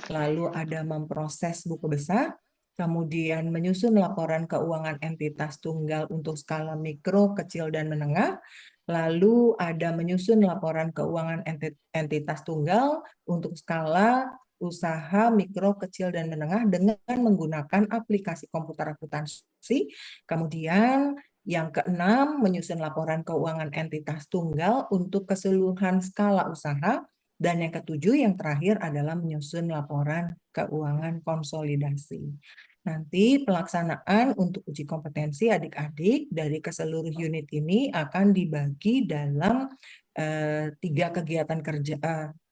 lalu ada memproses buku besar, kemudian menyusun laporan keuangan entitas tunggal untuk skala mikro, kecil, dan menengah, lalu ada menyusun laporan keuangan entitas tunggal untuk skala usaha mikro, kecil, dan menengah dengan menggunakan aplikasi komputer akuntansi. Kemudian yang keenam, menyusun laporan keuangan entitas tunggal untuk keseluruhan skala usaha. Dan yang ketujuh, yang terakhir adalah menyusun laporan keuangan konsolidasi. Nanti pelaksanaan untuk uji kompetensi adik-adik dari keseluruh unit ini akan dibagi dalam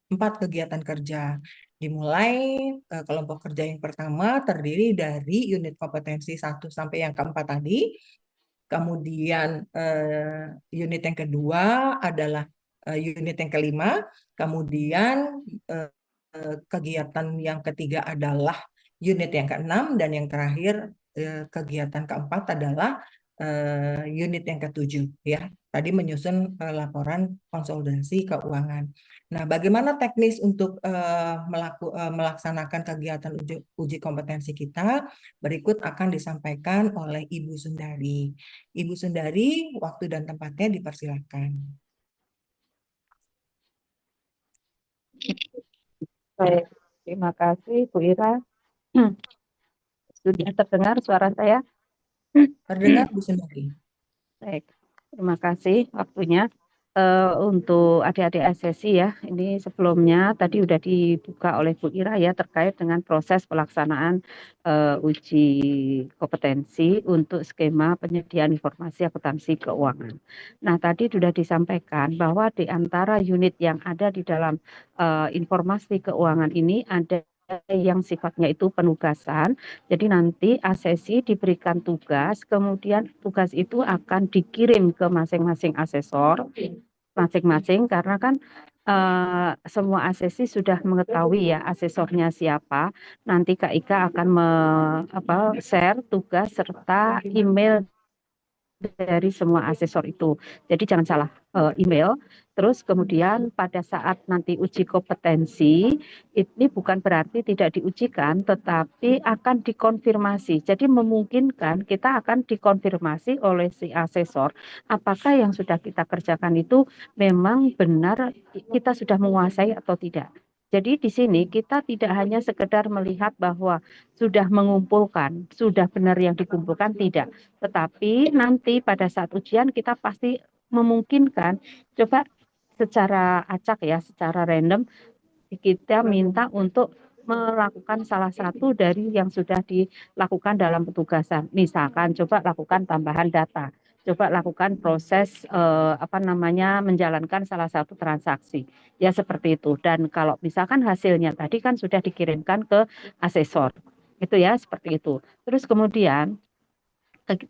empat kegiatan kerja. Dimulai kelompok kerja yang pertama terdiri dari unit kompetensi 1 sampai yang keempat tadi. Kemudian unit yang kedua adalah unit yang kelima. Kemudian kegiatan yang ketiga adalah unit yang keenam, dan yang terakhir kegiatan keempat adalah unit yang ketujuh, ya. Tadi menyusun laporan konsolidasi keuangan. Nah, bagaimana teknis untuk melaksanakan kegiatan uji kompetensi kita? Berikut akan disampaikan oleh Ibu Sundari. Ibu Sundari, waktu dan tempatnya dipersilakan. Baik, terima kasih Bu Ira. Sudah terdengar suara saya? Terdengar, Bu Sundari? Baik, terima kasih waktunya. Untuk adik-adik ASESI ya, ini sebelumnya tadi sudah dibuka oleh Bu Ira ya terkait dengan proses pelaksanaan uji kompetensi untuk skema penyediaan informasi akuntansi keuangan. Nah, tadi sudah disampaikan bahwa di antara unit yang ada di dalam informasi keuangan ini ada yang sifatnya itu penugasan. Jadi nanti asesi diberikan tugas, kemudian tugas itu akan dikirim ke masing-masing asesor, masing-masing karena kan semua asesi sudah mengetahui ya asesornya siapa. Nanti Kak Ika akan share tugas serta email dari semua asesor itu. Jadi jangan salah email. Terus kemudian pada saat nanti uji kompetensi, ini bukan berarti tidak diujikan, tetapi akan dikonfirmasi. Jadi memungkinkan kita akan dikonfirmasi oleh si asesor, apakah yang sudah kita kerjakan itu memang benar kita sudah menguasai atau tidak. Jadi di sini kita tidak hanya sekedar melihat bahwa sudah mengumpulkan, sudah benar yang dikumpulkan, tidak. Tetapi nanti pada saat ujian kita pasti memungkinkan, coba secara acak ya, secara random, kita minta untuk melakukan salah satu dari yang sudah dilakukan dalam petugasan. Misalkan coba lakukan tambahan data, coba lakukan proses menjalankan salah satu transaksi. Ya seperti itu. Dan kalau misalkan hasilnya tadi kan sudah dikirimkan ke asesor. Itu ya seperti itu. Terus kemudian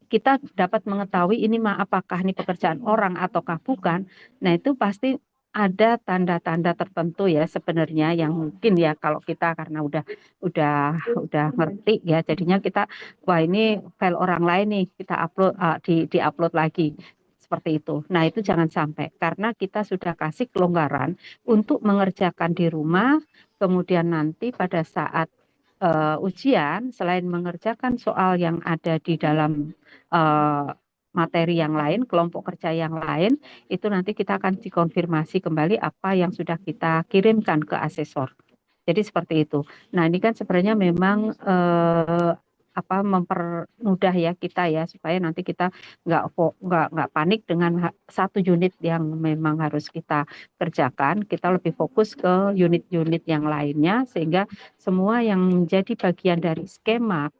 kita dapat mengetahui ini apakah ini pekerjaan orang ataukah bukan. Nah, itu pasti ada tanda-tanda tertentu ya sebenarnya yang mungkin ya kalau kita karena udah ngerti ya jadinya kita wah ini file orang lain nih kita upload di-upload lagi seperti itu. Nah, itu jangan sampai karena kita sudah kasih kelonggaran untuk mengerjakan di rumah, kemudian nanti pada saat ujian selain mengerjakan soal yang ada di dalam materi yang lain, kelompok kerja yang lain, itu nanti kita akan dikonfirmasi kembali apa yang sudah kita kirimkan ke asesor. Jadi seperti itu. Nah, ini kan sebenarnya memang mempermudah ya kita ya supaya nanti kita nggak panik dengan satu unit yang memang harus kita kerjakan. Kita lebih fokus ke unit-unit yang lainnya sehingga semua yang menjadi bagian dari skema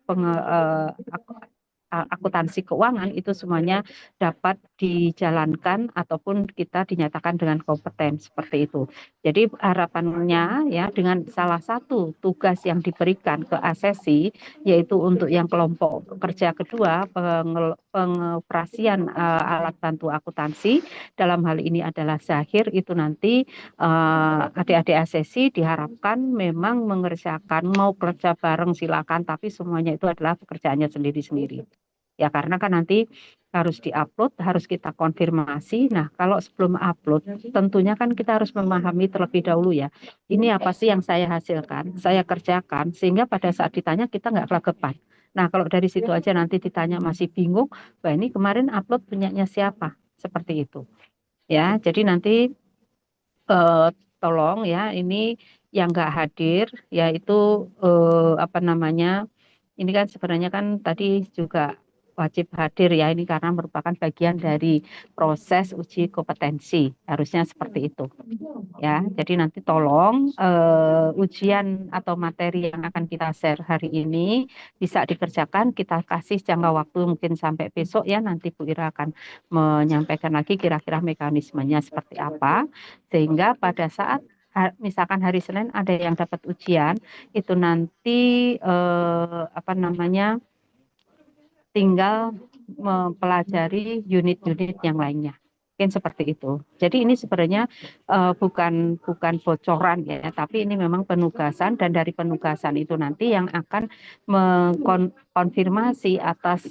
akuntansi keuangan itu semuanya dapat dijalankan ataupun kita dinyatakan dengan kompeten seperti itu. Jadi harapannya ya dengan salah satu tugas yang diberikan ke asesi yaitu untuk yang kelompok kerja kedua pengoperasian alat bantu akuntansi dalam hal ini adalah Zahir itu nanti adik-adik asesi diharapkan memang mengerjakan mau kerja bareng silakan tapi semuanya itu adalah pekerjaannya sendiri-sendiri. Ya karena kan nanti harus diupload, harus kita konfirmasi. Nah, kalau sebelum upload, tentunya kan kita harus memahami terlebih dahulu ya. Ini apa sih yang saya hasilkan, saya kerjakan, sehingga pada saat ditanya kita nggak kelagapan. Nah, kalau dari situ aja nanti ditanya masih bingung, wah ini kemarin upload punyanya siapa? Seperti itu. Ya, jadi nanti eh, tolong ya, ini yang nggak hadir, yaitu apa namanya, ini kan sebenarnya kan tadi juga wajib hadir ya, ini karena merupakan bagian dari proses uji kompetensi, harusnya seperti itu ya. Jadi nanti tolong ujian atau materi yang akan kita share hari ini bisa dikerjakan, kita kasih jangka waktu mungkin sampai besok ya, nanti Bu Ira akan menyampaikan lagi kira-kira mekanismenya seperti apa, sehingga pada saat misalkan hari Senin ada yang dapat ujian, itu nanti apa namanya, tinggal mempelajari unit-unit yang lainnya. Mungkin seperti itu. Jadi ini sebenarnya bukan bocoran ya, tapi ini memang penugasan, dan dari penugasan itu nanti yang akan mengkonfirmasi atas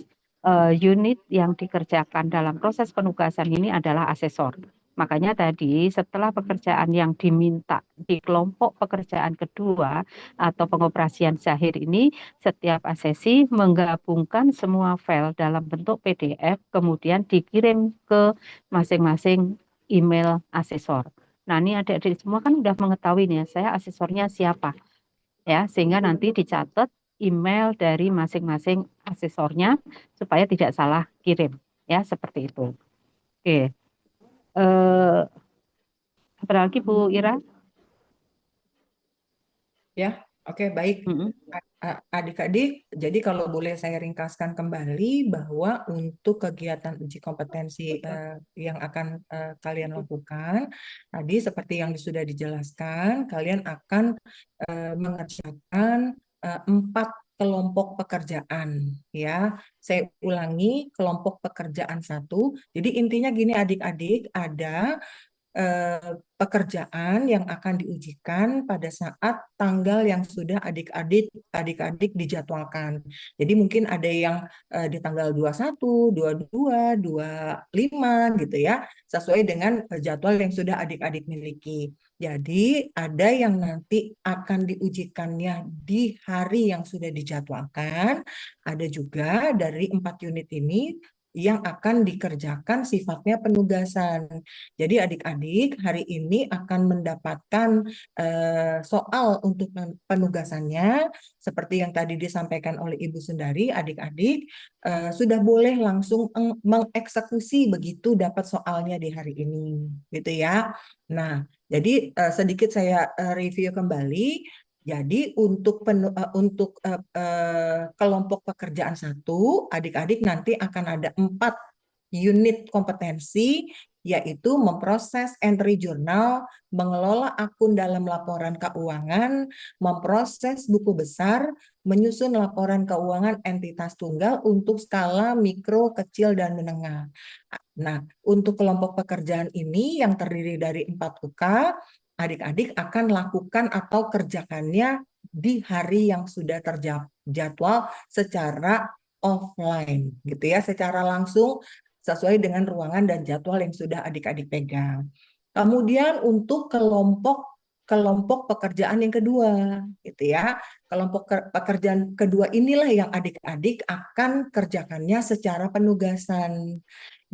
unit yang dikerjakan dalam proses penugasan ini adalah asesor. Makanya tadi setelah pekerjaan yang diminta di kelompok pekerjaan kedua atau pengoperasian Zahir ini, setiap asesi menggabungkan semua file dalam bentuk PDF, kemudian dikirim ke masing-masing email asesor. Nah, ini adik-adik semua kan udah mengetahui nih, saya asesornya siapa ya, sehingga nanti dicatat email dari masing-masing asesornya supaya tidak salah kirim ya, seperti itu. Oke. Apalagi Bu Ira? Ya, oke, baik. Mm-mm. Adik-adik, jadi kalau boleh saya ringkaskan kembali bahwa untuk kegiatan uji kompetensi yang akan kalian lakukan, tadi seperti yang sudah dijelaskan, kalian akan mengerjakan 4 kelompok pekerjaan, ya. Saya ulangi, kelompok pekerjaan 1. Jadi intinya gini adik-adik, ada pekerjaan yang akan diujikan pada saat tanggal yang sudah adik-adik dijadwalkan. Jadi mungkin ada yang di tanggal 21, 22, 25 gitu ya, sesuai dengan jadwal yang sudah adik-adik miliki. Jadi ada yang nanti akan diujikannya di hari yang sudah dijadwalkan, ada juga dari 4 unit ini yang akan dikerjakan sifatnya penugasan. Jadi adik-adik hari ini akan mendapatkan soal untuk penugasannya seperti yang tadi disampaikan oleh Ibu Sundari, adik-adik sudah boleh langsung mengeksekusi begitu dapat soalnya di hari ini, gitu ya. Nah, jadi sedikit saya review kembali. Jadi untuk kelompok pekerjaan 1, adik-adik nanti akan ada 4 unit kompetensi, yaitu memproses entry jurnal, mengelola akun dalam laporan keuangan, memproses buku besar, menyusun laporan keuangan entitas tunggal untuk skala mikro, kecil, dan menengah. Nah, untuk kelompok pekerjaan ini yang terdiri dari 4 UK, adik-adik akan lakukan atau kerjakannya di hari yang sudah terjadwal secara offline, gitu ya, secara langsung sesuai dengan ruangan dan jadwal yang sudah adik-adik pegang. Kemudian untuk kelompok kelompok pekerjaan yang kedua, gitu ya. Kelompok pekerjaan kedua inilah yang adik-adik akan kerjakannya secara penugasan.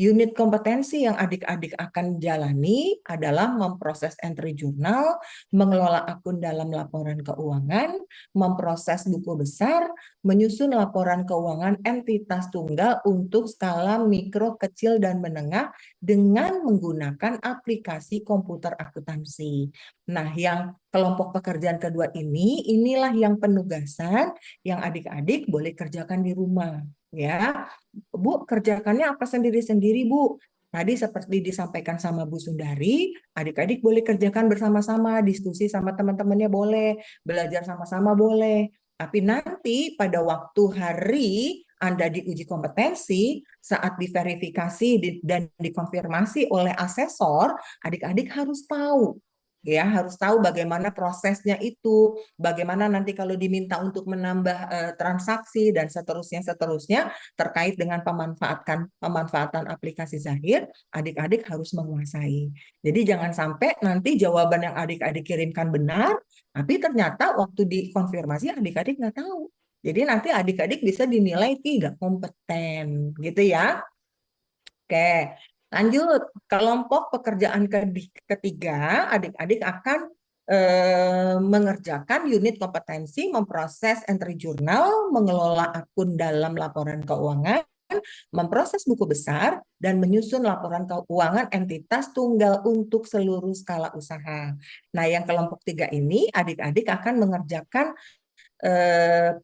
Unit kompetensi yang adik-adik akan jalani adalah memproses entry jurnal, mengelola akun dalam laporan keuangan, memproses buku besar, menyusun laporan keuangan entitas tunggal untuk skala mikro, kecil, dan menengah dengan menggunakan aplikasi komputer akuntansi. Nah, yang kelompok pekerjaan kedua inilah yang penugasan yang adik-adik boleh kerjakan di rumah, ya. Bu, kerjakannya apa sendiri-sendiri, Bu? Tadi seperti disampaikan sama Bu Sundari, adik-adik boleh kerjakan bersama-sama, diskusi sama teman-temannya boleh, belajar sama-sama boleh. Tapi nanti pada waktu hari Anda diuji kompetensi, saat diverifikasi dan dikonfirmasi oleh asesor, adik-adik harus tahu ya harus tahu bagaimana prosesnya itu, bagaimana nanti kalau diminta untuk menambah transaksi dan seterusnya terkait dengan pemanfaatan aplikasi Zahir, adik-adik harus menguasai. Jadi jangan sampai nanti jawaban yang adik-adik kirimkan benar, tapi ternyata waktu dikonfirmasi adik-adik nggak tahu. Jadi nanti adik-adik bisa dinilai tidak kompeten, gitu ya. Oke, lanjut. Kelompok pekerjaan ketiga, adik-adik akan mengerjakan unit kompetensi, memproses entry jurnal, mengelola akun dalam laporan keuangan, memproses buku besar, dan menyusun laporan keuangan entitas tunggal untuk seluruh skala usaha. Nah, yang kelompok tiga ini, adik-adik akan mengerjakan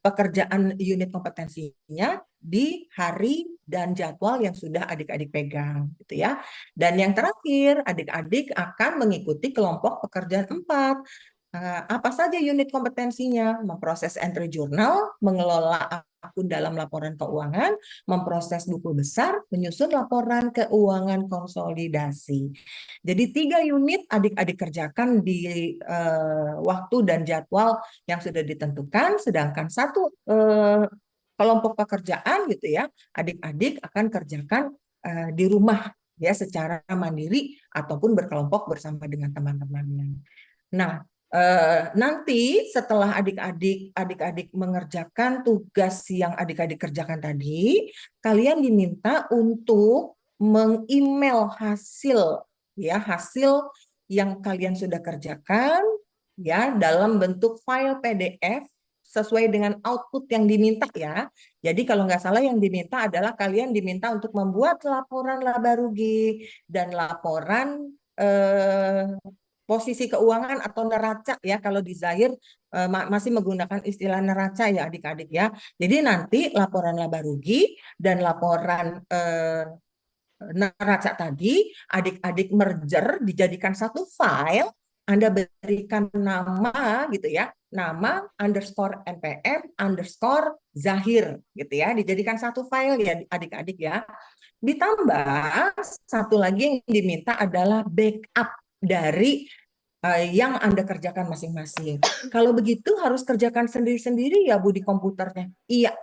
pekerjaan unit kompetensinya di hari dan jadwal yang sudah adik-adik pegang, gitu ya. Dan yang terakhir, adik-adik akan mengikuti kelompok pekerjaan 4. Apa saja unit kompetensinya? Memproses entry jurnal, mengelola akun dalam laporan keuangan, memproses buku besar, menyusun laporan keuangan konsolidasi. Jadi 3 unit adik-adik kerjakan di waktu dan jadwal yang sudah ditentukan, sedangkan satu kelompok pekerjaan gitu ya, adik-adik akan kerjakan di rumah ya secara mandiri ataupun berkelompok bersama dengan teman-temannya. Nah, nanti setelah adik-adik mengerjakan tugas yang adik-adik kerjakan tadi, kalian diminta untuk meng-email hasil yang kalian sudah kerjakan ya dalam bentuk file PDF sesuai dengan output yang diminta ya. Jadi kalau nggak salah yang diminta adalah kalian diminta untuk membuat laporan laba rugi dan laporan posisi keuangan atau neraca ya, kalau di Zahir masih menggunakan istilah neraca ya adik-adik ya. Jadi nanti laporan laba rugi dan laporan neraca tadi adik-adik merger dijadikan satu file, Anda berikan nama gitu ya, nama underscore NPM underscore Zahir gitu ya, dijadikan satu file ya adik-adik ya. Ditambah satu lagi yang diminta adalah backup dari yang Anda kerjakan masing-masing. Kalau begitu harus kerjakan sendiri-sendiri ya Bu di komputernya. Iya.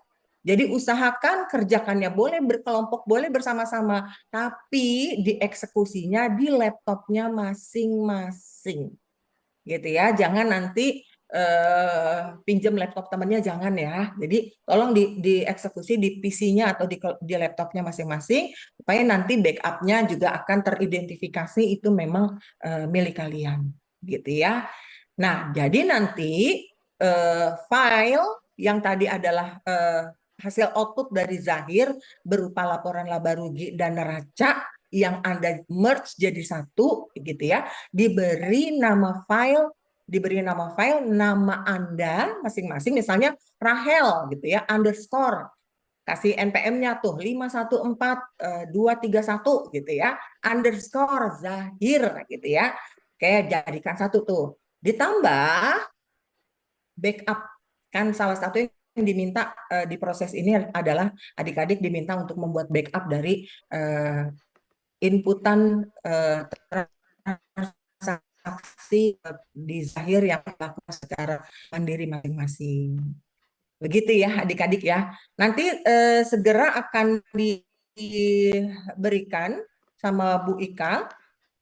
Jadi usahakan kerjakannya boleh berkelompok, boleh bersama-sama, tapi dieksekusinya di laptopnya masing-masing. Gitu ya. Jangan nanti pinjam laptop temannya, jangan ya. Jadi tolong dieksekusi di PC-nya atau di laptopnya masing-masing supaya nanti backupnya juga akan teridentifikasi itu memang milik kalian, gitu ya. Nah, jadi nanti file yang tadi adalah hasil output dari Zahir berupa laporan laba rugi dan neraca yang Anda merge jadi satu, gitu ya, diberi nama file, nama Anda masing-masing, misalnya Rahel gitu ya, underscore, kasih NPM-nya tuh 514231 gitu ya, underscore Zahir gitu ya. Oke, jadikan satu tuh. Ditambah backup, kan salah satu yang diminta di proses ini adalah adik-adik diminta untuk membuat backup dari inputan transaksi di Zahir yang dilakukan secara mandiri masing-masing. Begitu ya adik-adik ya. Nanti segera akan diberikan sama Bu Ika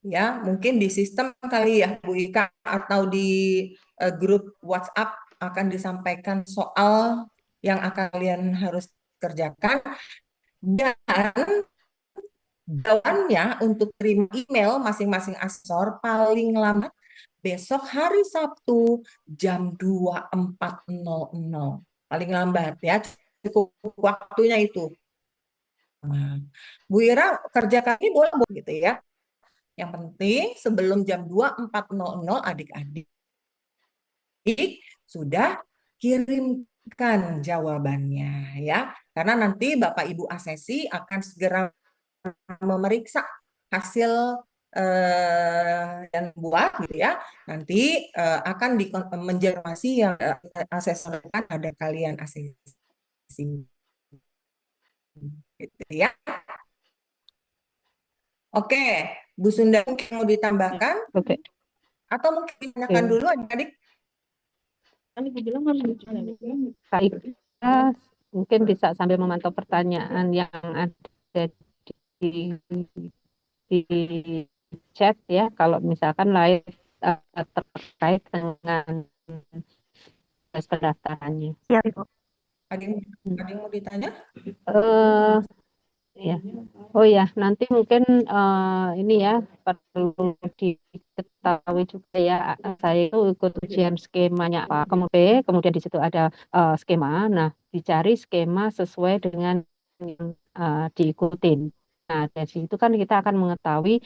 ya, mungkin di sistem kali ya Bu Ika, atau di grup WhatsApp akan disampaikan soal yang akan kalian harus kerjakan, dan jawabannya untuk terima email masing-masing asesor paling lambat besok hari Sabtu jam 24.00. Paling lambat ya, cukup waktunya itu. Nah, Bu Ira kerjakan ini boleh gitu ya. Yang penting sebelum jam 24.00 adik-adik sudah kirimkan jawabannya ya. Karena nanti Bapak Ibu Asesi akan segera memeriksa hasil dan buat gitu ya, nanti akan menjelaskan yang asesorkan ada kalian asesi gitu ya. Oke, Bu Sunda mungkin mau ditambahkan? Oke. Atau mungkin ditanyakan dulu adik-adik. Baik, kita mungkin bisa sambil memantau pertanyaan yang ada di, di chat ya, kalau misalkan live terkait dengan proses pendaftarannya. Siap, Ibu. Ada yang mau ditanya? Eh, ya. Oh ya, nanti mungkin ini ya perlu diketahui juga ya, saya itu ikut ujian skemanya Pak. Kemudian di situ ada skema. Nah, dicari skema sesuai dengan yang diikutin. Nah, dari situ kan kita akan mengetahui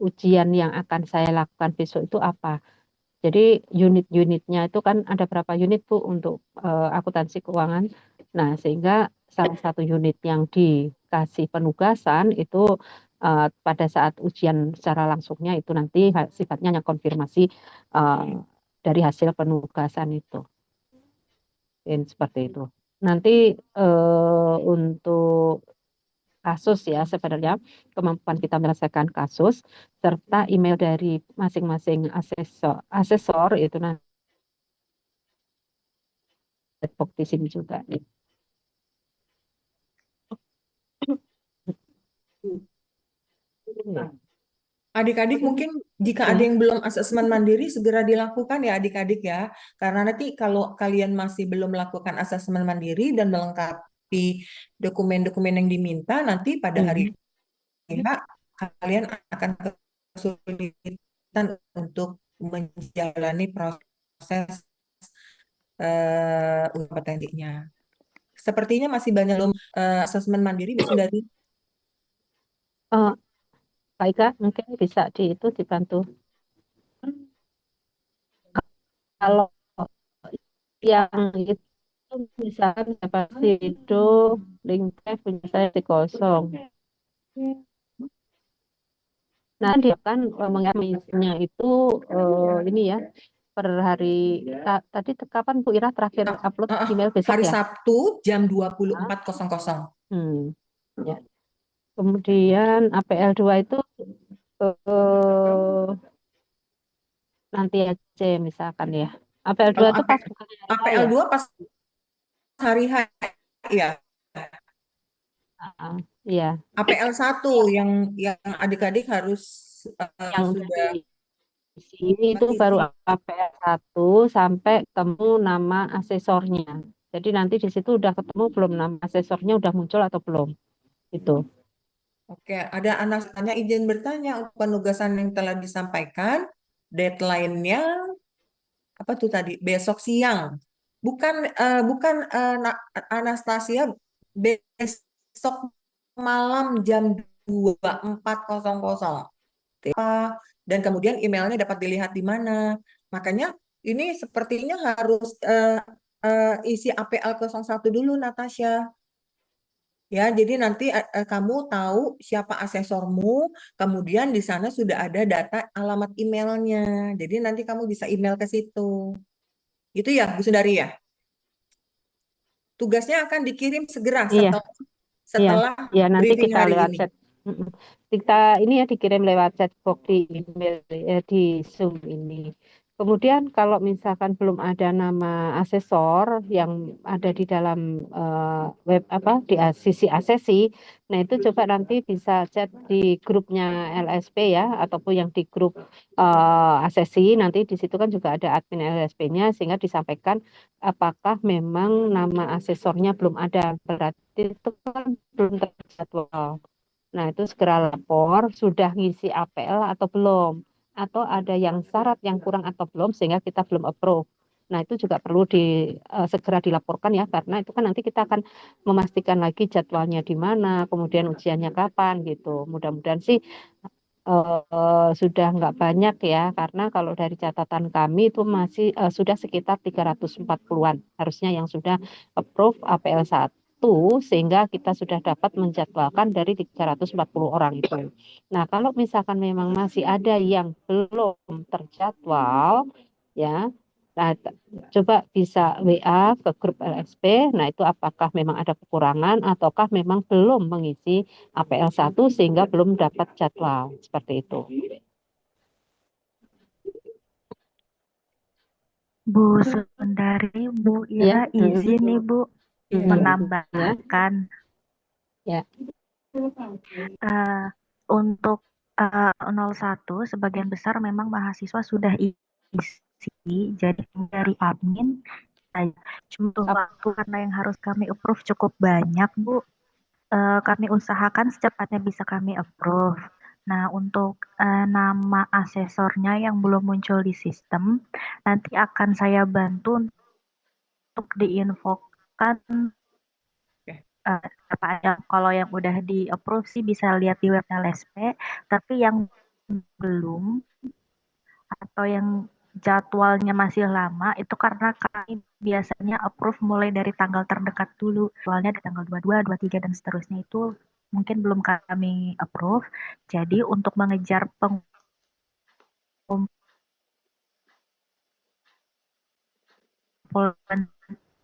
ujian yang akan saya lakukan besok itu apa. Jadi unit-unitnya itu kan ada berapa unit Bu untuk akuntansi keuangan. Nah, sehingga salah satu unit yang dikasih penugasan itu pada saat ujian secara langsungnya itu nanti sifatnya hanya konfirmasi uh, dari hasil penugasan itu. Seperti itu. Nanti untuk kasus ya sebenarnya kemampuan kita menyelesaikan kasus serta email dari masing-masing asesor itu nanti di sini juga. Adik-adik mungkin jika ada yang belum asesmen mandiri segera dilakukan ya adik-adik ya. Karena nanti kalau kalian masih belum melakukan asesmen mandiri dan melengkapi dokumen-dokumen yang diminta, nanti pada hari H kalian akan kesulitan untuk menjalani proses kompetensinya. Sepertinya masih banyak belum asesmen mandiri bisa dari Kak Ika mungkin bisa itu dibantu. Kalau yang itu misalkan seperti itu link drive punya saya di kosong. Nah, dia kan mengambilnya itu ini ya per hari tadi kapan Bu Ira terakhir upload email besok hari ya? Sabtu jam 24.00. Ya. Kemudian APL2 itu nanti aja misalkan ya. APL2 Kalau itu pas bukan hari H ya? APL2 pas hari H ya. Iya. APL1 yang adik-adik harus Yang sudah di sini itu baru APL1 sampai ketemu nama asesornya. Jadi nanti di situ udah ketemu belum nama asesornya udah muncul atau belum? Itu. Oke, ada anak tanya izin bertanya untuk penugasan yang telah disampaikan, deadline-nya apa tuh tadi? Besok siang. Bukan Anastasia, besok malam jam 24.00. Dan kemudian emailnya dapat dilihat di mana. Makanya ini sepertinya harus isi APL 01 dulu, Natasha. Ya, jadi nanti kamu tahu siapa asesormu, kemudian di sana sudah ada data alamat emailnya. Jadi nanti kamu bisa email ke situ. Gitu ya, Bu Sundari ya? Tugasnya akan dikirim segera Iya, setelah iya nanti briefing kita hari lewat ini. chat. Kita ini ya dikirim lewat chatbox di email di Zoom ini. Kemudian kalau misalkan belum ada nama asesor yang ada di dalam web apa di sisi asesi, nah itu coba nanti bisa chat di grupnya LSP ya ataupun yang di grup asesi nanti di situ kan juga ada admin LSP-nya sehingga disampaikan apakah memang nama asesornya belum ada berarti itu kan belum terjadwal. Nah, itu segera lapor, sudah ngisi APL atau belum, atau ada yang syarat yang kurang atau belum, sehingga kita belum approve. Nah, itu juga perlu segera dilaporkan ya, karena itu kan nanti kita akan memastikan lagi jadwalnya di mana, kemudian ujiannya kapan gitu. Mudah-mudahan sih sudah nggak banyak ya, karena kalau dari catatan kami itu masih sudah sekitar 340-an, harusnya yang sudah approve APL 1 sehingga kita sudah dapat menjadwalkan dari 340 orang itu. Nah, kalau misalkan memang masih ada yang belum terjadwal, ya, nah, coba bisa WA ke grup LSP. Nah, itu apakah memang ada kekurangan ataukah memang belum mengisi APL 1 sehingga belum dapat jadwal seperti itu. Bu Sundari, Bu Ya, Ira izin Ibu Iya. ya, menambahkan ya. eh, untuk 01 sebagian besar memang mahasiswa sudah isi, jadi dari admin saya cuma butuh Ap- waktu karena yang harus kami approve cukup banyak, Bu. Kami usahakan secepatnya bisa kami approve. Nah, untuk nama asesornya yang belum muncul di sistem, nanti akan saya bantu untuk diinfokan Oke. apa yang kalau yang udah di approve sih bisa lihat di web LSP, tapi yang belum atau yang jadwalnya masih lama itu karena kami biasanya approve mulai dari tanggal terdekat dulu. Soalnya di tanggal 22, 23 dan seterusnya itu mungkin belum kami approve. Jadi untuk mengejar pengumpulan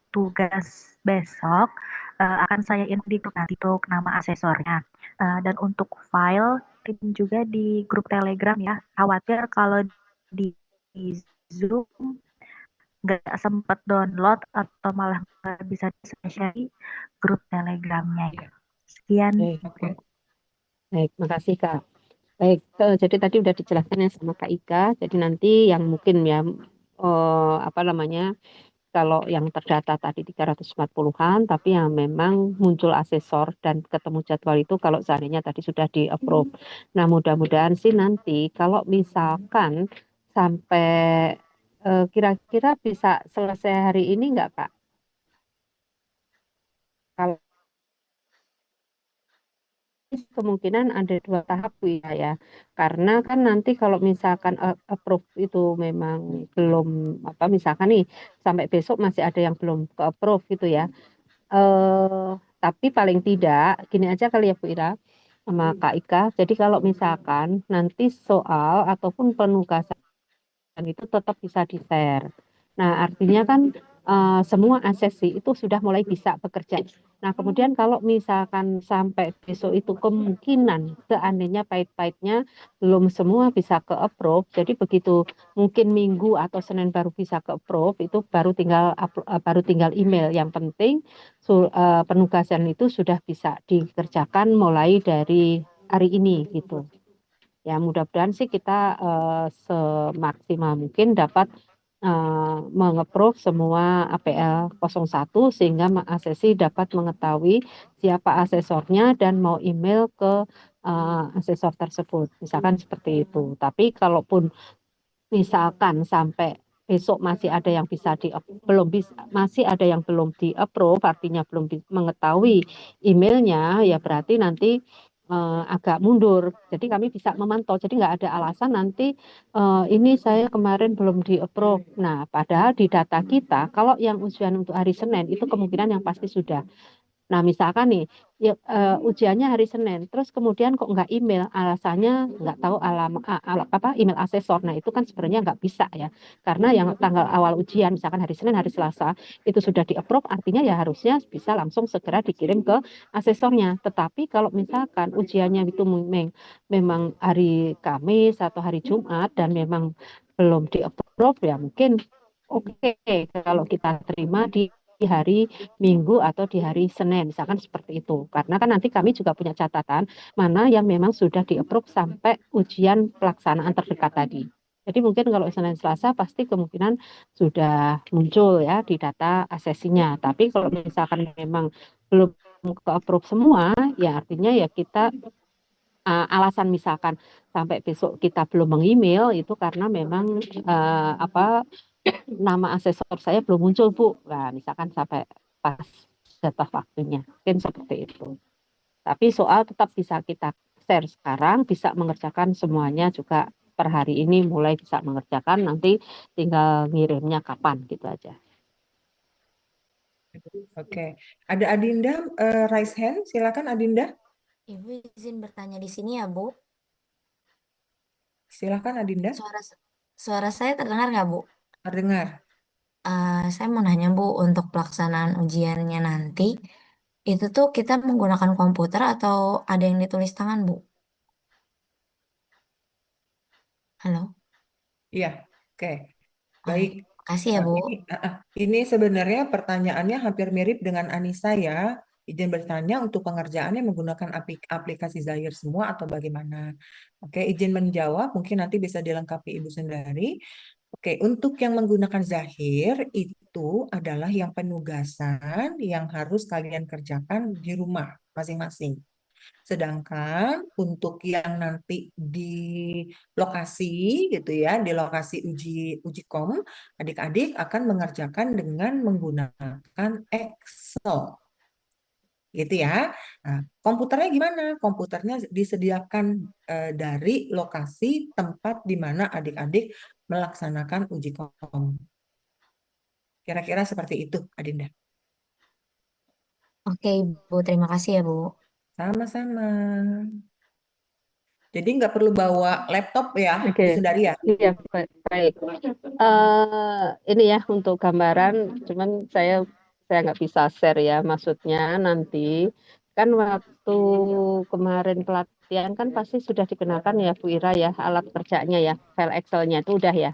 tugas besok akan saya input di grup nanti untuk nama asesornya. Dan untuk file tim juga di grup Telegram ya. Khawatir kalau di Zoom nggak sempat download atau malah nggak bisa share di grup Telegramnya. Iya. Sekian, Baik, Ibu. Oke. baik, makasih Kak. Baik, jadi tadi udah dijelaskan ya sama Kak Ika. Jadi nanti yang mungkin ya apa namanya, kalau yang terdata tadi 340-an, tapi yang memang muncul asesor dan ketemu jadwal itu kalau seandainya tadi sudah di approve. Nah, mudah-mudahan sih nanti kalau misalkan sampai kira-kira bisa selesai hari ini nggak Kak? Kalau kemungkinan ada dua tahap Bu ya, karena kan nanti kalau misalkan approve itu memang belum apa misalkan nih sampai besok masih ada yang belum ke approve gitu ya. eh tapi paling tidak gini aja kali ya Bu Ira sama Kak Ika. Jadi kalau misalkan nanti soal ataupun penugasan itu tetap bisa di-share. Nah, artinya kan semua asesi itu sudah mulai bisa bekerja. Nah, kemudian kalau misalkan sampai besok itu kemungkinan seandainya pahit-pahitnya belum semua bisa ke approve, jadi begitu mungkin Minggu atau Senin baru bisa ke approve, itu baru tinggal email. Yang penting penugasan itu sudah bisa dikerjakan mulai dari hari ini gitu. Ya, mudah-mudahan sih kita semaksimal mungkin dapat mengeprove semua APL 01 sehingga Asesi dapat mengetahui siapa asesornya dan mau email ke asesor tersebut. Misalkan seperti itu. Tapi kalaupun misalkan sampai besok masih ada yang bisa belum bisa masih ada yang belum di approve artinya belum mengetahui emailnya ya berarti nanti agak mundur jadi kami bisa memantau jadi nggak ada alasan nanti ini saya kemarin belum di approve nah padahal di data kita kalau yang ujian untuk hari Senin itu kemungkinan yang pasti sudah. Nah, misalkan nih, ya, ujiannya hari Senin, terus kemudian kok nggak email, alasannya nggak tahu apa email asesor. Nah, itu kan sebenarnya nggak bisa ya, karena yang tanggal awal ujian, misalkan hari Senin, hari Selasa, itu sudah di-approve, artinya ya harusnya bisa langsung segera dikirim ke asesornya. Tetapi kalau misalkan ujiannya itu memang hari Kamis atau hari Jumat dan memang belum di-approve, ya mungkin oke kalau kita terima di hari Minggu atau di hari Senin, misalkan seperti itu. Karena kan nanti kami juga punya catatan mana yang memang sudah di-approve sampai ujian pelaksanaan terdekat tadi. Jadi mungkin kalau Senin Selasa pasti kemungkinan sudah muncul ya di data asesinya. Tapi kalau misalkan memang belum ke-approve semua, ya artinya ya kita alasan misalkan sampai besok kita belum mengemail itu karena memang apa nama asesor saya belum muncul Bu. Nah, misalkan sampai pas jatah waktunya. Mungkin seperti itu. Tapi soal tetap bisa kita share sekarang, bisa mengerjakan semuanya juga per hari ini mulai bisa mengerjakan, nanti tinggal ngirimnya kapan gitu aja. Oke. Ada Adinda raise hand. Silakan Adinda. Ibu izin bertanya di sini ya, Bu. Silakan Adinda. Suara suara saya terdengar nggak, Bu? Terdengar. Saya mau nanya, Bu, untuk pelaksanaan ujiannya nanti, itu tuh kita menggunakan komputer atau ada yang ditulis tangan, Bu? Halo? Iya. Oke. Oh, Baik. Kasih ya, Nah, Bu. ini sebenarnya pertanyaannya hampir mirip dengan Anissa ya. Izin bertanya untuk pengerjaannya menggunakan aplikasi Zahir semua atau bagaimana? Oke, izin menjawab mungkin nanti bisa dilengkapi Ibu sendiri. Oke, untuk yang menggunakan Zahir itu adalah yang penugasan yang harus kalian kerjakan di rumah masing-masing. Sedangkan untuk yang nanti di lokasi gitu ya, di lokasi uji kom, adik-adik akan mengerjakan dengan menggunakan Excel gitu ya. Nah, komputernya gimana? Komputernya disediakan dari lokasi tempat di mana adik-adik melaksanakan uji kom. Kira-kira seperti itu, Adinda. Oke, Bu. Terima kasih ya, Bu. Sama-sama. Jadi nggak perlu bawa laptop ya, Oke, Bu Sundari ya? iya baik. Ini ya untuk gambaran, cuman saya nggak bisa share ya. Maksudnya nanti kan waktu kemarin pelatihan kan pasti sudah dikenakan ya Bu Ira ya alat kerjanya ya, file Excel-nya itu udah ya,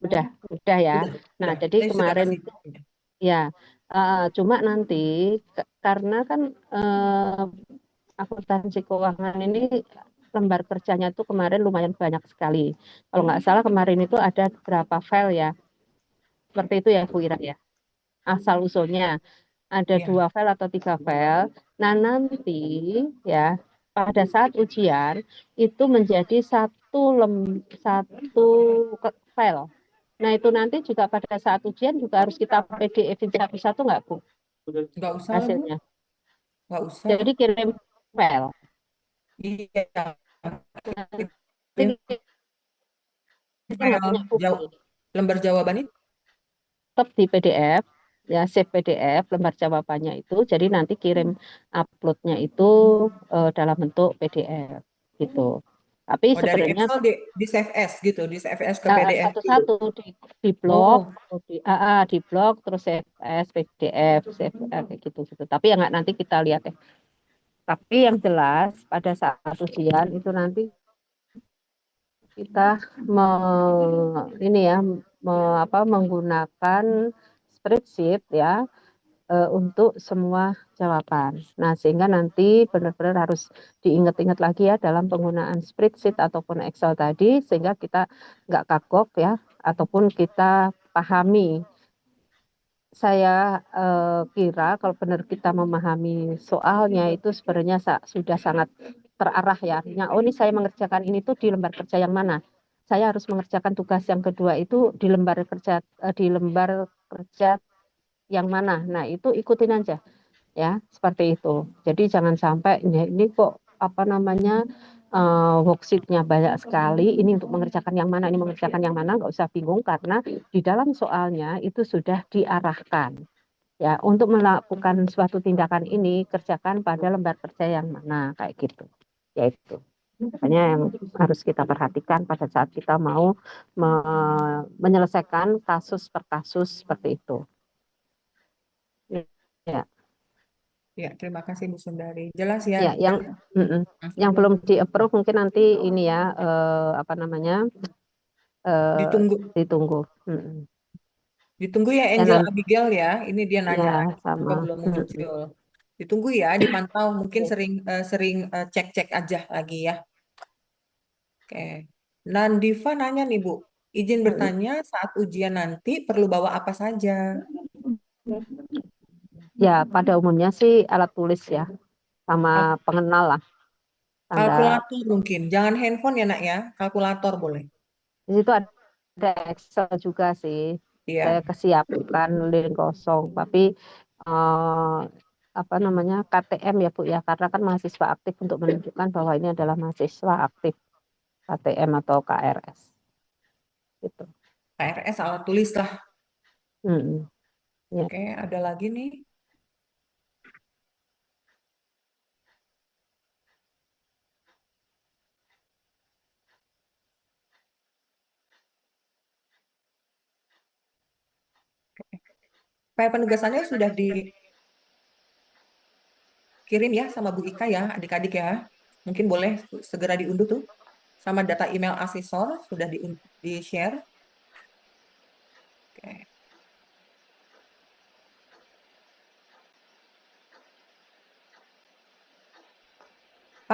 Udah, udah ya. Nah udah. jadi Saya sudah kemarin kasih. ya, cuma nanti karena kan akuntansi keuangan ini lembar kerjanya itu kemarin lumayan banyak sekali. Kalau nggak salah kemarin itu ada berapa file ya, seperti itu ya Bu Ira ya. Asal usulnya ada Ya. 2 file atau 3 file. Nah nanti ya pada saat ujian itu menjadi satu file. Nah itu nanti juga pada saat ujian juga harus kita PDF-in satu-satu nggak Bu Nggak usah lah, Bu. hasilnya. Nggak usah. Jadi kirim file. Iya. Nanti Kirim kita nggak file punya bukti. lembar jawaban itu. Tetap di PDF, ya save PDF lembar jawabannya itu. Jadi nanti kirim uploadnya itu dalam bentuk PDF gitu. Tapi Oh, dari sebenarnya Excel di save as gitu, di save as ke PDF dulu. satu-satu di blog, Oh, di blog terus save as PDF, save kayak gitu gitu. Tapi ya nggak nanti kita lihat ya. Tapi yang jelas pada saat ujian itu nanti kita ini ya menggunakan spreadsheet ya untuk semua jawaban. Nah, sehingga nanti benar-benar harus diingat-ingat lagi ya dalam penggunaan spreadsheet ataupun Excel tadi, sehingga kita nggak kagok ya, ataupun kita pahami. Saya kira kalau benar kita memahami soalnya itu sebenarnya sudah sangat terarah ya. Artinya, oh ini saya mengerjakan ini tuh di lembar kerja yang mana? Saya harus mengerjakan tugas yang kedua itu di lembar kerja yang mana? Nah, itu ikutin aja ya, seperti itu. Jadi jangan sampai ya, ini kok worksheet-nya banyak sekali, ini untuk mengerjakan yang mana, ini mengerjakan yang mana, nggak usah bingung karena di dalam soalnya itu sudah diarahkan ya untuk melakukan suatu tindakan ini kerjakan pada lembar kerja yang mana kayak gitu. Yaitu makanya yang harus kita perhatikan pada saat kita mau menyelesaikan kasus per kasus seperti itu. Ya, ya, terima kasih Bu Sundari. Jelas ya. ya yang belum di-approve mungkin nanti ini ya Ditunggu. ditunggu. Ditunggu ya Ya Angel nanti Abigail ya. Ini dia nanya ya lagi, sama. juga belum muncul. Ditunggu ya, dipantau. Mungkin sering cek-cek aja lagi ya. Oke. Nandifa nanya nih Bu, izin bertanya saat ujian nanti perlu bawa apa saja? Ya pada umumnya sih alat tulis ya sama Kal- pengenal lah tanda. Kalkulator mungkin, jangan handphone ya nak ya, kalkulator boleh. Di situ ada Excel juga sih. Saya Iya, kesiapkan link kosong, tapi eh, KTM ya Bu ya, karena kan mahasiswa aktif untuk menunjukkan bahwa ini adalah mahasiswa aktif KTM atau KRS gitu. KRS alat tulis lah. Hmm, ya. Oke, ada lagi nih. File penugasannya sudah dikirim ya sama Bu Ika ya, adik-adik ya. Mungkin boleh segera diunduh tuh. Sama data email asesor sudah di-share.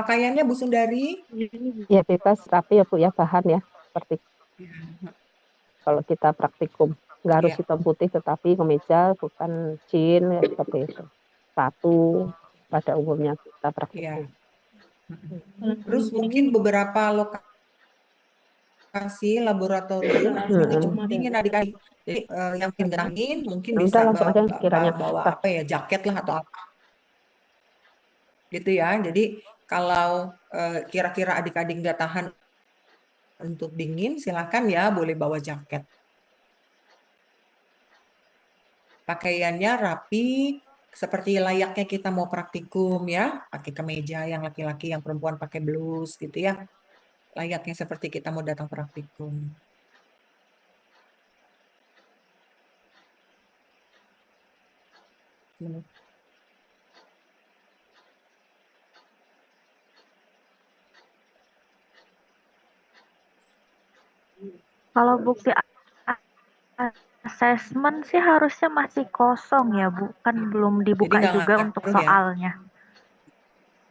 Pakaiannya Bu Sundari? Ya bebas rapi ya Bu ya, bahan ya seperti kalau kita praktikum nggak harus Ya, hitam putih, tetapi kemeja bukan jean ya, seperti itu. Satu pada umumnya kita ya. praktikum. Terus mungkin beberapa lokasi laboratorium itu cukup dingin adik-adik. Jadi yang dingin mungkin Ya bisa udah langsung aja sekiranya. bawa apa ya, jaket lah atau apa gitu ya. Jadi kalau kira-kira adik-adik nggak tahan untuk dingin, silakan ya boleh bawa jaket. Pakaiannya rapi, seperti layaknya kita mau praktikum ya, pakai kemeja yang laki-laki, yang perempuan pakai blus gitu ya. Layaknya seperti kita mau datang praktikum. Kalau bukti asesmen sih harusnya masih kosong ya Bu, kan belum Jadi dibuka nggak juga untuk ngaruh ya. soalnya.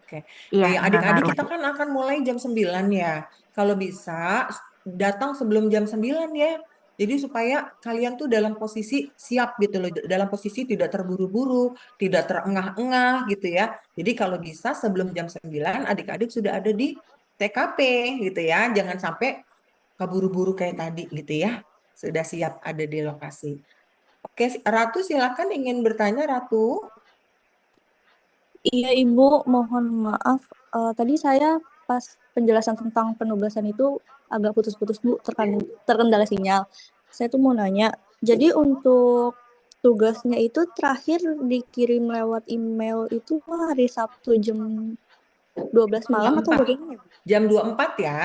Oke. Iya, Ya, nggak adik-adik ngaruh. kita kan akan mulai jam 9 ya. Kalau bisa datang sebelum jam 9 ya. Jadi supaya kalian tuh dalam posisi siap gitu loh, dalam posisi tidak terburu-buru, tidak terengah-engah gitu ya. Jadi kalau bisa sebelum jam 9 adik-adik sudah ada di TKP gitu ya. Jangan sampai keburu-buru kayak tadi gitu ya. Sudah siap ada di lokasi. Oke, Ratu silakan ingin bertanya Ratu. Iya Ibu, mohon maaf. Tadi saya pas penjelasan tentang penugasan itu agak putus-putus Bu, terkendala sinyal. Saya tuh mau nanya, jadi untuk tugasnya itu terakhir dikirim lewat email itu hari Sabtu jam 12 malam atau 24. bagaimana ya, Bu? Jam 24 ya,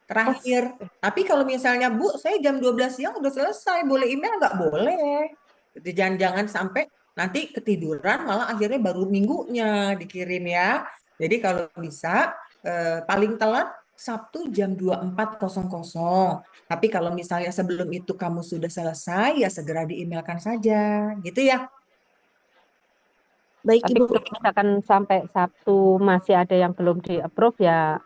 Oh, terakhir. Tapi kalau misalnya, Bu, saya jam 12 siang udah selesai, boleh email nggak? Boleh. Jadi jangan sampai nanti ketiduran, malah akhirnya baru minggunya dikirim ya. Jadi kalau bisa, paling telat Sabtu jam 24.00. Tapi kalau misalnya sebelum itu kamu sudah selesai, ya segera di-emailkan saja. Gitu ya. baik Tapi Ibu. kalau misalkan sampai Sabtu masih ada yang belum di-approve ya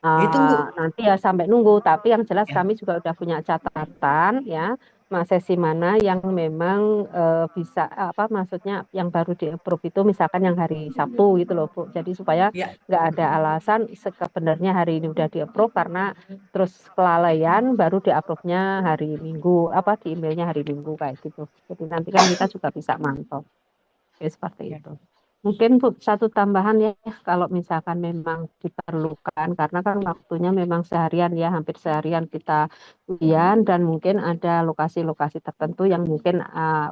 Tunggu. nanti ya sampai nunggu. Tapi yang jelas Ya. kami juga udah punya catatan ya, sesi mana yang memang bisa apa maksudnya yang baru di-approve itu misalkan yang hari Sabtu gitu loh Bu. Jadi supaya Ya. nggak ada alasan sebenarnya hari ini udah di-approve karena terus kelalaian baru di-approve-nya hari Minggu, apa di emailnya hari Minggu kayak gitu. Jadi nanti kan kita juga bisa mantau. Ya, seperti Ya. itu. Mungkin Bu, satu tambahan ya, kalau misalkan memang diperlukan, karena kan waktunya memang seharian ya, hampir seharian kita ujian dan mungkin ada lokasi-lokasi tertentu yang mungkin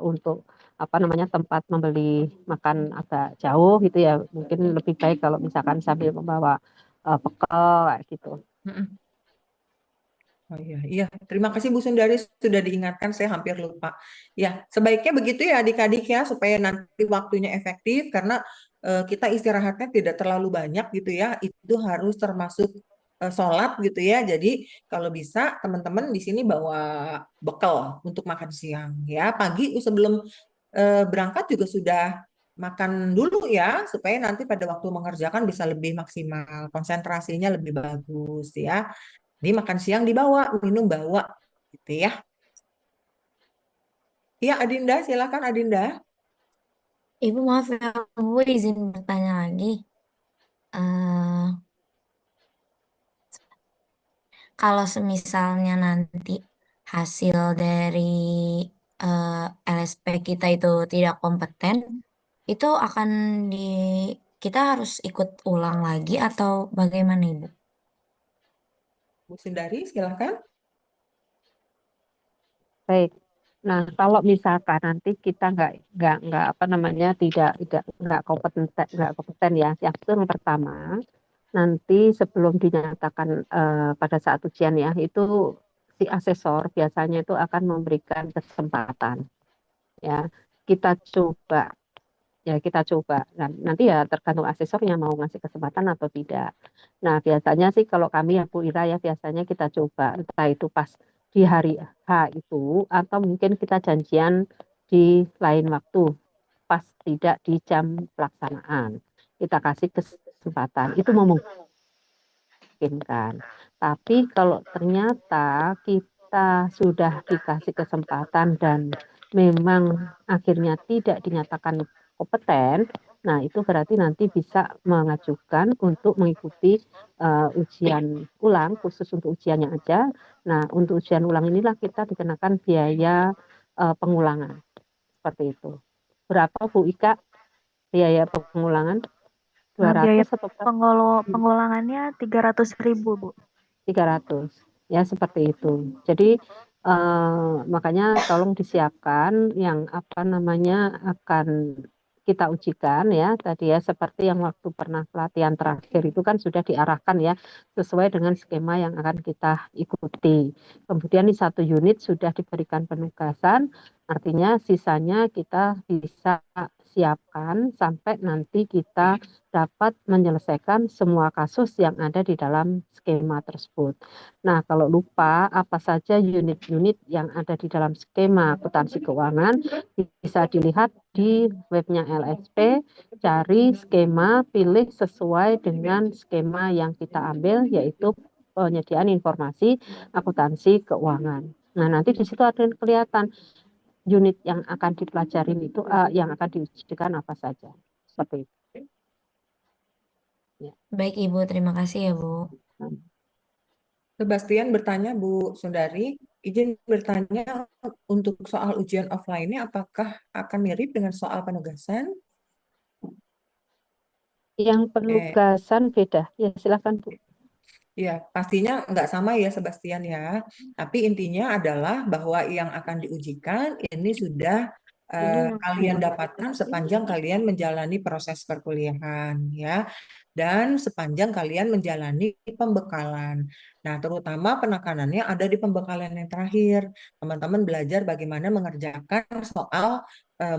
untuk apa namanya tempat membeli makan agak jauh gitu ya, mungkin lebih baik kalau misalkan sambil membawa bekal kayak gitu. Mm-mm. Oh iya, iya. Terima kasih Bu Sundari sudah diingatkan, saya hampir lupa. Ya, sebaiknya begitu ya adik-adik ya, supaya nanti waktunya efektif, karena kita istirahatnya tidak terlalu banyak gitu ya, itu harus termasuk sholat gitu ya. Jadi kalau bisa teman-teman di sini bawa bekal untuk makan siang ya. Pagi sebelum berangkat juga sudah makan dulu ya, supaya nanti pada waktu mengerjakan bisa lebih maksimal, konsentrasinya lebih bagus ya. Jadi makan siang dibawa, minum bawa, gitu ya. Iya, Adinda, silakan Adinda. Ibu maaf ya, Bu izin bertanya lagi. Eh, Kalau semisalnya nanti hasil dari LSP kita itu tidak kompeten, itu akan di kita harus ikut ulang lagi atau bagaimana, Ibu? Bu Sundari, silakan. Baik. Nah, kalau misalkan nanti kita nggak apa namanya tidak nggak kompeten ya. Yang pertama, nanti sebelum dinyatakan pada saat ujian ya, itu si asesor biasanya itu akan memberikan kesempatan ya. Kita coba Nah, nanti ya tergantung asesornya mau ngasih kesempatan atau tidak. Nah, biasanya sih kalau kami ya Bu Ira ya biasanya kita coba entah itu pas di hari H itu atau mungkin kita janjian di lain waktu pas tidak di jam pelaksanaan. Kita kasih kesempatan. Itu memungkinkan. memungkinkan. Tapi kalau ternyata kita sudah dikasih kesempatan dan memang akhirnya tidak dinyatakan kompeten, nah itu berarti nanti bisa mengajukan untuk mengikuti ujian ulang, khusus untuk ujiannya aja. Nah, untuk ujian ulang inilah kita dikenakan biaya pengulangan, seperti itu. Berapa Bu Ika biaya pengulangan? Biaya 200 atau berapa? pengulangannya 300.000 Bu. 300 ya, seperti itu. Jadi makanya tolong disiapkan yang apa namanya akan kita ujikan ya tadi ya, seperti yang waktu pernah pelatihan terakhir itu kan sudah diarahkan ya sesuai dengan skema yang akan kita ikuti. Kemudian di satu unit sudah diberikan penugasan, artinya sisanya kita bisa siapkan sampai nanti kita dapat menyelesaikan semua kasus yang ada di dalam skema tersebut. Nah, kalau lupa apa saja unit-unit yang ada di dalam skema akuntansi keuangan, bisa dilihat di webnya LSP, cari skema, pilih sesuai dengan skema yang kita ambil, yaitu penyediaan informasi akuntansi keuangan. Nah, nanti di situ ada kelihatan unit yang akan dipelajarin itu, yang akan diujikan apa saja. Seperti itu. Ya. Baik Ibu, terima kasih ya Bu. Sebastian bertanya, Bu Sundari, izin bertanya untuk soal ujian offline-nya apakah akan mirip dengan soal penugasan? Yang penugasan beda. Ya, silakan Bu. Ya, pastinya nggak sama ya Sebastian ya. Tapi intinya adalah bahwa yang akan diujikan ini sudah kalian dapatkan sepanjang kalian menjalani proses perkuliahan ya. Dan sepanjang kalian menjalani pembekalan. Nah, terutama penekanannya ada di pembekalan yang terakhir. Teman-teman belajar bagaimana mengerjakan soal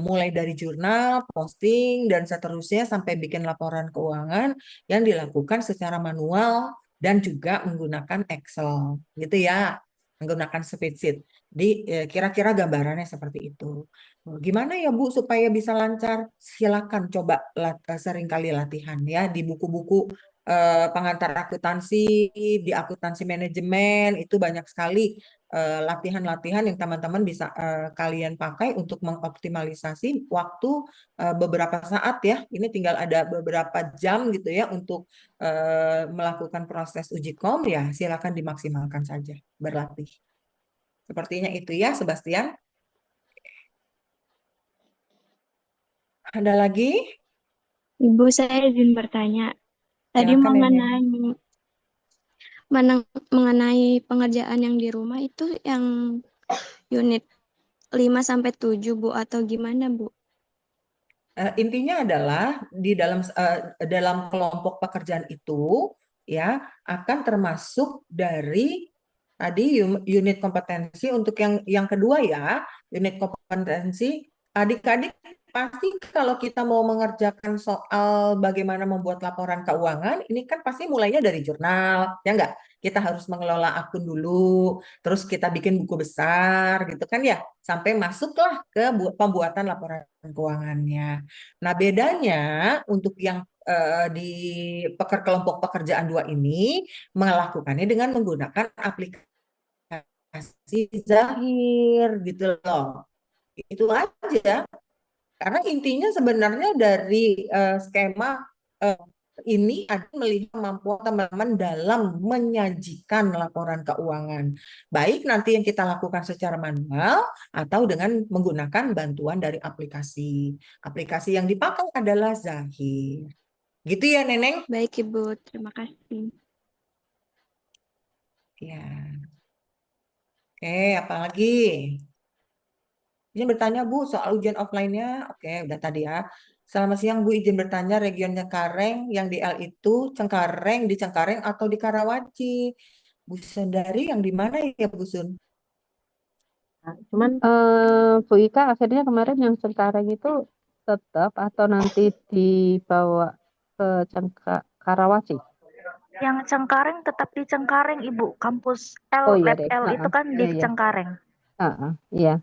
mulai dari jurnal, posting, dan seterusnya sampai bikin laporan keuangan yang dilakukan secara manual dan juga menggunakan Excel gitu ya, menggunakan spreadsheet. Jadi kira-kira gambarannya seperti itu. Gimana ya Bu supaya bisa lancar? Silakan coba sering kali latihan ya di buku-buku pengantar akuntansi, di akuntansi manajemen itu banyak sekali latihan-latihan yang teman-teman bisa kalian pakai untuk mengoptimalisasi waktu beberapa saat ya. Ini tinggal ada beberapa jam gitu ya untuk melakukan proses uji kom ya, silakan dimaksimalkan saja berlatih. Sepertinya itu ya, Sebastian. Ada lagi? Ibu, saya izin bertanya. Tadi Silakan, Nenek. mengenai pengerjaan yang di rumah itu yang unit 5-7 Bu, atau gimana Bu? Intinya adalah di dalam kelompok pekerjaan itu ya akan termasuk dari tadi unit kompetensi untuk yang kedua ya, unit kompetensi adik-adik pasti kalau kita mau mengerjakan soal bagaimana membuat laporan keuangan, ini kan pasti mulainya dari jurnal, ya enggak? Kita harus mengelola akun dulu, terus kita bikin buku besar gitu kan ya, sampai masuklah ke pembuatan laporan keuangannya. Nah, bedanya untuk yang di kelompok pekerjaan 2 ini melakukannya dengan menggunakan aplikasi Zahir gitu loh. Itu aja. Karena intinya sebenarnya dari skema ini ada melihat kemampuan teman-teman dalam menyajikan laporan keuangan. Baik nanti yang kita lakukan secara manual atau dengan menggunakan bantuan dari aplikasi. Aplikasi yang dipakai adalah Zahir. Gitu ya, Neneng? Baik Ibu, terima kasih. Ya. Oke, apalagi? Izin bertanya Bu soal ujian offline-nya. Oke, udah tadi ya. Selamat siang Bu, izin bertanya region Cengkareng yang di L itu di Cengkareng atau di Karawaci? Bu Sundari yang di mana ya Bu Sun? Nah, cuman Bu Ika akhirnya kemarin yang Cengkareng itu tetap atau nanti dibawa ke Karawaci? Yang Cengkareng tetap di Cengkareng Ibu. Kampus L, Oh iya Lab deh. L itu kan di Iya. Cengkareng. Iya.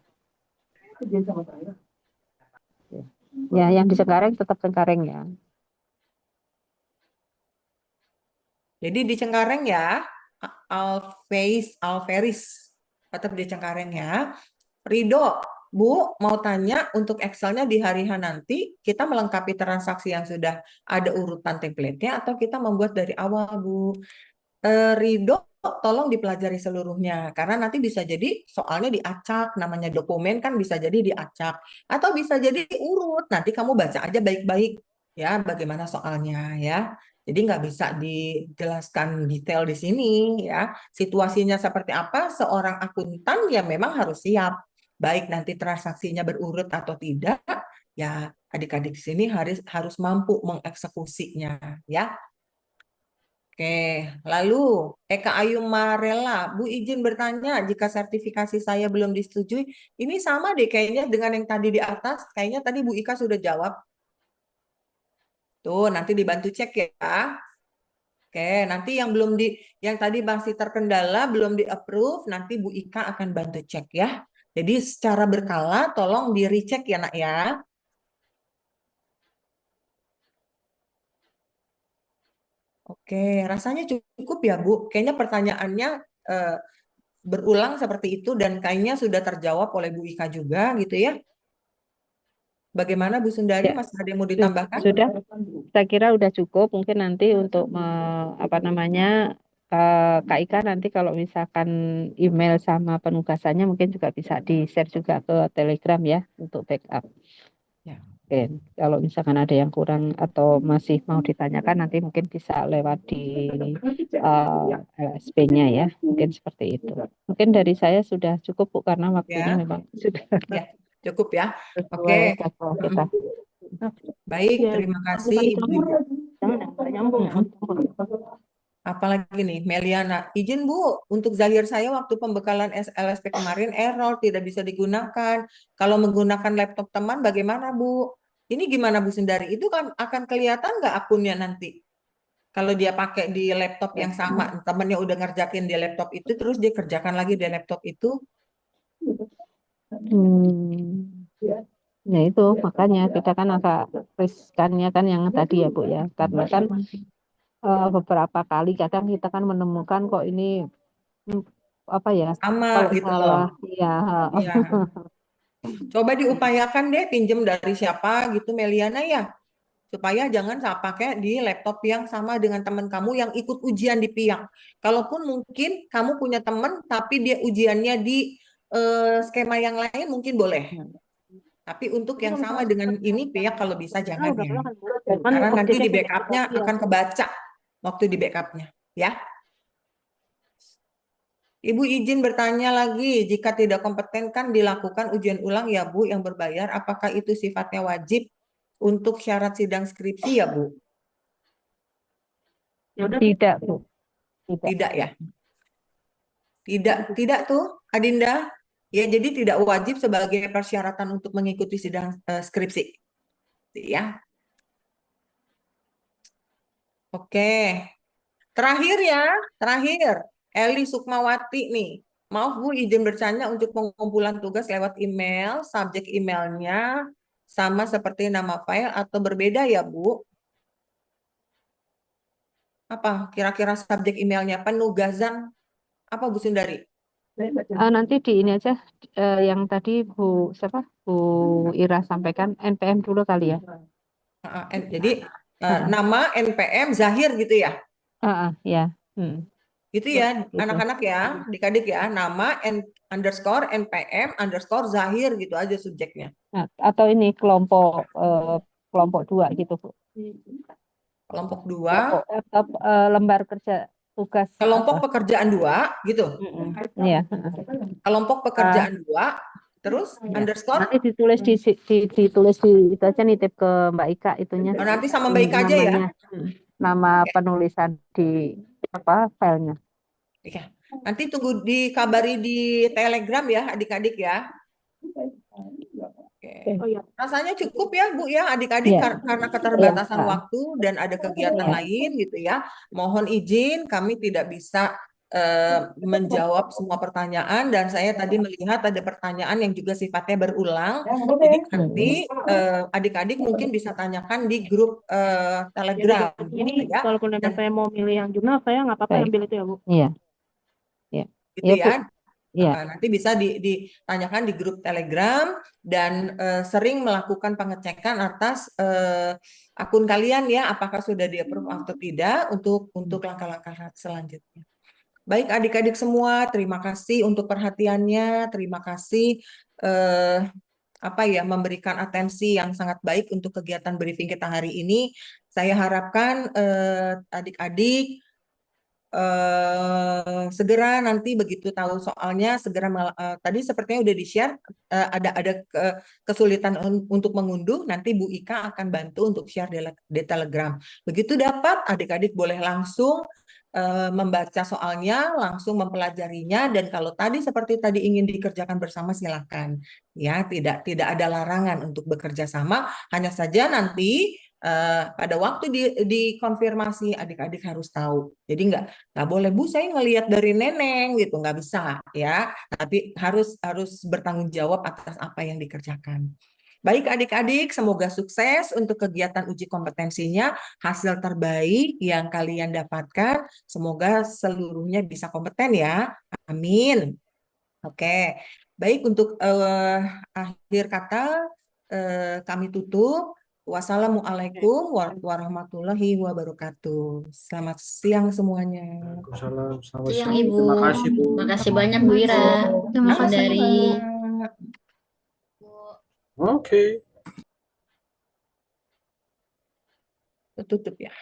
Ya, yang di Cengkareng tetap Cengkareng ya. Jadi di Cengkareng ya, Alferis, tetap di Cengkareng ya. Ridho, Bu, mau tanya untuk Excel-nya di hari H nanti, kita melengkapi transaksi yang sudah ada urutan template-nya atau kita membuat dari awal, Bu? Ridho, tolong dipelajari seluruhnya, karena nanti bisa jadi soalnya diacak, namanya dokumen kan bisa jadi diacak, atau bisa jadi urut, nanti kamu baca aja baik-baik ya bagaimana soalnya ya. Jadi nggak bisa dijelaskan detail di sini ya. Situasinya seperti apa, seorang akuntan ya memang harus siap, baik nanti transaksinya berurut atau tidak, ya adik-adik di sini harus mampu mengeksekusinya ya. Oke, lalu Eka Ayu Marella, Bu izin bertanya, jika sertifikasi saya belum disetujui, ini sama deh kayaknya dengan yang tadi di atas, kayaknya tadi Bu Ika sudah jawab. Tuh, nanti dibantu cek ya. Oke, nanti yang tadi masih terkendala, belum di-approve, nanti Bu Ika akan bantu cek ya. Jadi secara berkala, tolong di-recheck ya nak ya. Oke, rasanya cukup ya Bu. Kayaknya pertanyaannya berulang seperti itu dan kayaknya sudah terjawab oleh Bu Ika juga gitu ya. Bagaimana Bu Sundari, Ya, masih ada yang mau ditambahkan? sudah. Saya kira udah cukup. Mungkin nanti untuk apa namanya Kak Ika nanti kalau misalkan email sama penugasannya mungkin juga bisa di-share juga ke Telegram ya untuk backup. Ya. Oke, kalau misalkan ada yang kurang atau masih mau ditanyakan nanti mungkin bisa lewat di LSP-nya ya, mungkin seperti itu. Mungkin dari saya sudah cukup Bu karena waktunya Ya. memang sudah Ya, cukup ya. sesuai Oke, jadwal kita. baik, Ya, terima kasih Ibu. Apalagi nih, Meliana, izin Bu, untuk Zahir saya waktu pembekalan LSP kemarin error, tidak bisa digunakan. Kalau menggunakan laptop teman bagaimana Bu? Ini gimana Bu Sundari? Itu kan akan kelihatan nggak akunnya nanti? Kalau dia pakai di laptop yang sama, temennya udah ngerjakin di laptop itu, terus dia kerjakan lagi di laptop itu. Ya itu makanya kita kan agak riskannya kan yang tadi ya Bu ya, karena kan beberapa kali kadang kita kan menemukan kok ini apa ya Sama kalau gitu salah loh. ya. Iya. Coba diupayakan deh pinjem dari siapa gitu Meliana ya. Supaya jangan pakai di laptop yang sama dengan teman kamu yang ikut ujian di PIAK. Kalaupun mungkin kamu punya teman tapi dia ujiannya di skema yang lain mungkin boleh. Tapi untuk yang sama dengan ini PIAK kalau bisa jangan ya. Karena nanti di backupnya akan kebaca waktu di backupnya ya. Ibu izin bertanya lagi, jika tidak kompeten kan dilakukan ujian ulang ya Bu yang berbayar, apakah itu sifatnya wajib untuk syarat sidang skripsi ya Bu? Tidak Bu. Tidak ya? Tidak tuh Adinda. Ya, jadi tidak wajib sebagai persyaratan untuk mengikuti sidang skripsi. Ya. Oke. Terakhir. Eli Sukmawati nih. Maaf Bu, izin bertanya untuk pengumpulan tugas lewat email, subjek emailnya sama seperti nama file atau berbeda ya Bu? Apa kira-kira subjek emailnya? Penugasan apa Bu Sundari? Nanti di ini aja yang tadi Bu Ira sampaikan NPM dulu kali ya. Jadi nama NPM Zahir gitu ya? Ya. Gitu ya, anak-anak ya, adik-adik ya, nama underscore NPM underscore Zahir gitu aja subjeknya. Nah, atau ini kelompok 2 gitu Bu. Kelompok 2. Atau lembar kerja tugas. Kelompok pekerjaan 2 gitu. Iya. Kelompok pekerjaan 2 terus underscore. Nanti ditulis ditulis di itu aja nitip ke Mbak Ika itunya. Nanti sama Mbak Ika aja ya. Nama penulisan di filenya. Ya. Nanti tunggu dikabari di Telegram ya adik-adik ya. Oke. Rasanya cukup ya Bu ya adik-adik karena keterbatasan waktu dan ada kegiatan lain gitu ya. Mohon izin kami tidak bisa menjawab semua pertanyaan, dan saya tadi melihat ada pertanyaan yang juga sifatnya berulang. Jadi nanti adik-adik mungkin bisa tanyakan di grup Telegram, Ini ya. walaupun memang Dan saya mau milih yang jurnal, saya nggak apa-apa Baik. ambil itu ya, Bu. Iya. Iya. gitu Iya, Bu. ya. Iya. Nanti bisa ditanyakan di grup Telegram, dan sering melakukan pengecekan atas akun kalian ya, apakah sudah di-approve atau tidak untuk langkah-langkah selanjutnya. Baik adik-adik semua, terima kasih untuk perhatiannya, terima kasih memberikan atensi yang sangat baik untuk kegiatan briefing kita hari ini. Saya harapkan adik-adik segera nanti begitu tahu soalnya segera tadi sepertinya udah di-share, ada kesulitan untuk mengunduh, nanti Bu Ika akan bantu untuk share di Telegram. Begitu dapat, adik-adik boleh langsung membaca soalnya, langsung mempelajarinya, dan kalau tadi seperti tadi ingin dikerjakan bersama silakan ya, tidak ada larangan untuk bekerja sama, hanya saja nanti pada waktu dikonfirmasi adik-adik harus tahu. Jadi nggak boleh, Bu saya ngelihat dari neneng gitu, nggak bisa ya, tapi harus bertanggung jawab atas apa yang dikerjakan. Baik adik-adik, semoga sukses untuk kegiatan uji kompetensinya, hasil terbaik yang kalian dapatkan, semoga seluruhnya bisa kompeten ya, amin. Oke, baik, untuk akhir kata kami tutup. Wassalamualaikum warahmatullahi wabarakatuh. Selamat siang semuanya. Waalaikumsalam. Selamat Siang siang. Ibu. Terima kasih, Bu. Makasih banyak Bu Ira. Terima Maaf kasih. dari Oke. Tutup ya.